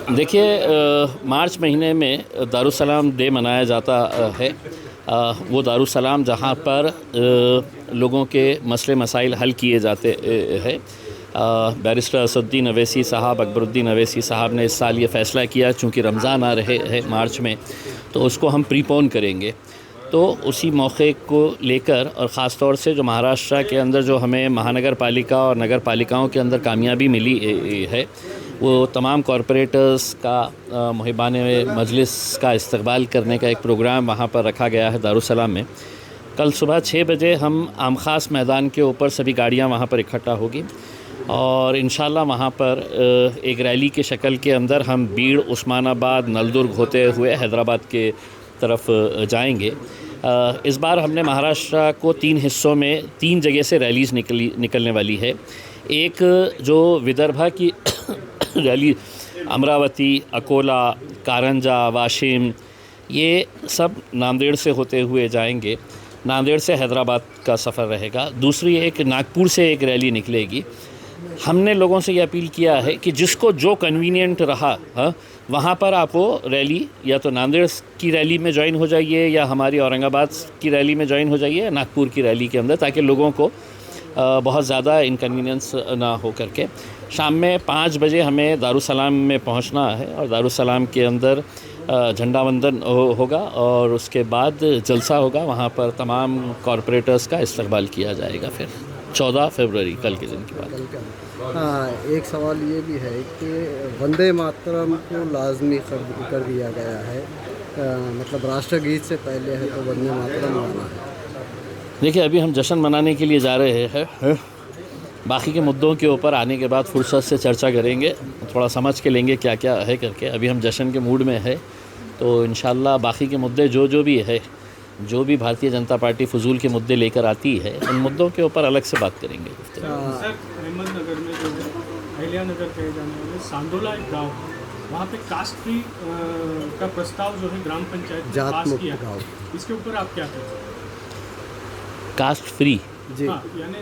देखिए, मार्च महीने में दारुसलाम डे मनाया जाता है। वो दारुसलाम जहाँ पर लोगों के मसले मसाइल हल किए जाते हैं। बैरिस्टर असदुद्दीन अवैसी साहब, अकबरुद्दीन अवैसी साहब ने इस साल ये फ़ैसला किया, चूँकि रमज़ान आ रहे हैं मार्च में, तो उसको हम प्रीपोन करेंगे। तो उसी मौके को लेकर, और ख़ास तौर से जो महाराष्ट्र के अंदर जो हमें महानगर पालिका और नगर पालिकाओं के अंदर कामयाबी मिली है, वो तमाम कॉरपोरेटर्स का मुहिबान मजलिस का इस्तकबाल करने का एक प्रोग्राम वहाँ पर रखा गया है दारुसलाम में। कल सुबह 6 बजे हम आम खास मैदान के ऊपर सभी गाड़ियाँ वहाँ पर इकट्ठा होगी और इंशाल्लाह वहाँ पर एक रैली के शक्ल के अंदर हम बीड़, उस्मानाबाद, नलदुर्ग होते हुए हैदराबाद के तरफ जाएंगे। इस बार हमने महाराष्ट्र को 3 हिस्सों में 3 जगह से रैलीज़ निकलने वाली है। एक जो विदर्भा की रैली अमरावती, अकोला, कारंजा, वाशिम, ये सब नांदेड़ से होते हुए जाएंगे। नांदेड़ से हैदराबाद का सफ़र रहेगा। दूसरी एक नागपुर से एक रैली निकलेगी। हमने लोगों से ये अपील किया है कि जिसको जो कन्वीनियंट रहा, वहाँ पर आप वो रैली या तो नांदेड़ की रैली में ज्वाइन हो जाइए या हमारी औरंगाबाद की रैली में ज्वाइन हो जाइए, नागपुर की रैली के अंदर, ताकि लोगों को बहुत ज़्यादा इनकन्वीनियंस ना हो करके। शाम में 5 बजे हमें दारुसलाम में पहुंचना है और दारुसलाम के अंदर झंडा वंदन होगा और उसके बाद जलसा होगा। वहाँ पर तमाम कॉरपोरेटर्स का इस्तकबाल किया जाएगा। फिर 14 फरवरी कल के दिन के बाद। हाँ, एक सवाल ये भी है कि वंदे मातरम को लाजमी कर दिया गया है, मतलब राष्ट्रगीत से पहले है तो वंदे मातरम गाना है। देखिए, अभी हम जश्न मनाने के लिए जा रहे हैं। बाकी के मुद्दों के ऊपर आने के बाद फुर्सत से चर्चा करेंगे, थोड़ा समझ के लेंगे क्या क्या है करके। अभी हम जश्न के मूड में है, तो इंशाल्लाह बाकी के मुद्दे जो भी है, जो भी भारतीय जनता पार्टी फजूल के मुद्दे लेकर आती है, उन मुद्दों के ऊपर अलग से बात करेंगे। सर, अहमदनगर में जो है अहिल्यानगर कहे जाने वाले सांदोला एक गाँव, वहाँ पे कास्ट फ्री का प्रस्ताव जो है ग्राम पंचायत ने पास किया, इसके ऊपर आप क्या कहते हैं? कास्ट फ्री जी, हाँ, यानी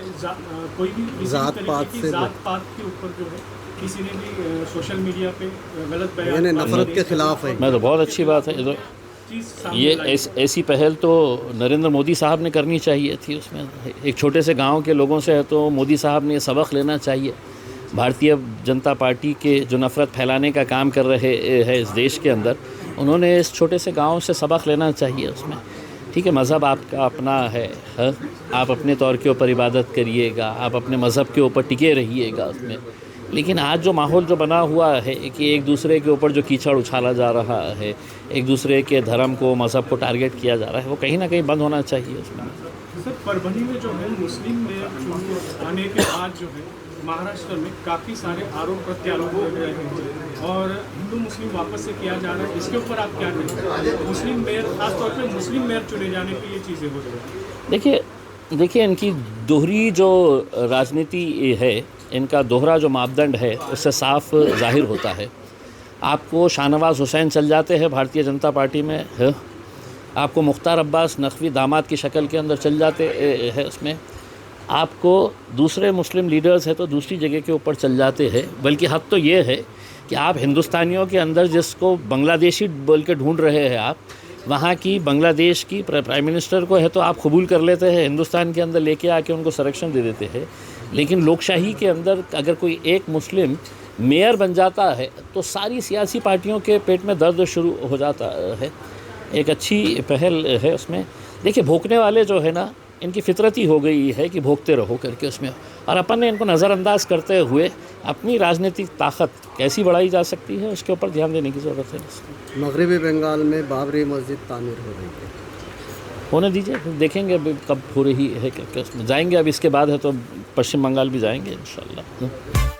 कोई भी जात पात के ऊपर जो है किसी ने भी सोशल मीडिया पे गलत बयान, यानी नफरत के खिलाफ है। मैं तो बहुत अच्छी बात है। ये ऐसी पहल तो नरेंद्र मोदी साहब ने करनी चाहिए थी। उसमें एक छोटे से गांव के लोगों से है तो मोदी साहब ने सबक लेना चाहिए। भारतीय जनता पार्टी के जो नफ़रत फैलाने का काम कर रहे हैं इस देश के अंदर, उन्होंने इस छोटे से गांव से सबक लेना चाहिए। उसमें ठीक है, मज़हब आपका अपना है, आप अपने तौर के ऊपर इबादत करिएगा, आप अपने मज़हब के ऊपर टिके रहिएगा उसमें। लेकिन आज जो माहौल जो बना हुआ है कि एक दूसरे के ऊपर जो कीचड़ उछाला जा रहा है, एक दूसरे के धर्म को, मज़हब को टारगेट किया जा रहा है, वो कहीं ना कहीं बंद होना चाहिए उसमें। सर, परभणी में जो है मुस्लिम में आने के बाद जो है महाराष्ट्र में काफ़ी सारे आरोप प्रत्यारोप हो रहे हैं और हिंदू मुस्लिम वापस से किया जा रहा है, इसके ऊपर आप क्या कहेंगे? मुस्लिम मेयर, खासतौर पे मुस्लिम मेयर चुने जाने की ये चीज़ें हो रही हैं। देखिए, इनकी दोहरी जो राजनीति है, इनका दोहरा जो मापदंड है, उससे साफ जाहिर होता है। आपको शाहनवाज़ हुसैन चल जाते हैं भारतीय जनता पार्टी में है, आपको मुख्तार अब्बास नकवी दामाद की शक्ल के अंदर चल जाते हैं उसमें, आपको दूसरे मुस्लिम लीडर्स हैं तो दूसरी जगह के ऊपर चल जाते हैं। बल्कि हद तो ये है कि आप हिंदुस्तानियों के अंदर जिसको बांग्लादेशी बोल के ढूंढ रहे हैं, आप वहाँ की बांग्लादेश की प्राइम मिनिस्टर को है तो आप कबूल कर लेते हैं, हिंदुस्तान के अंदर लेके आके उनको संरक्षण दे देते हैं। लेकिन लोकशाही के अंदर अगर कोई एक मुस्लिम मेयर बन जाता है तो सारी सियासी पार्टियों के पेट में दर्द शुरू हो जाता है। एक अच्छी पहल है उसमें। देखिए, भोंकने वाले जो है ना, इनकी फितरत ही हो गई है कि भोंकते रहो करके उसमें, और अपन ने इनको नज़रअंदाज करते हुए अपनी राजनीतिक ताकत कैसी बढ़ाई जा सकती है उसके ऊपर ध्यान देने की ज़रूरत है। मगरबी बंगाल में बाबरी मस्जिद तामीर हो रही है, होने दीजिए, देखेंगे अभी कब हो रही है, क्या उसमें जाएंगे। अब इसके बाद है तो पश्चिम बंगाल भी जाएंगे इंशाल्लाह।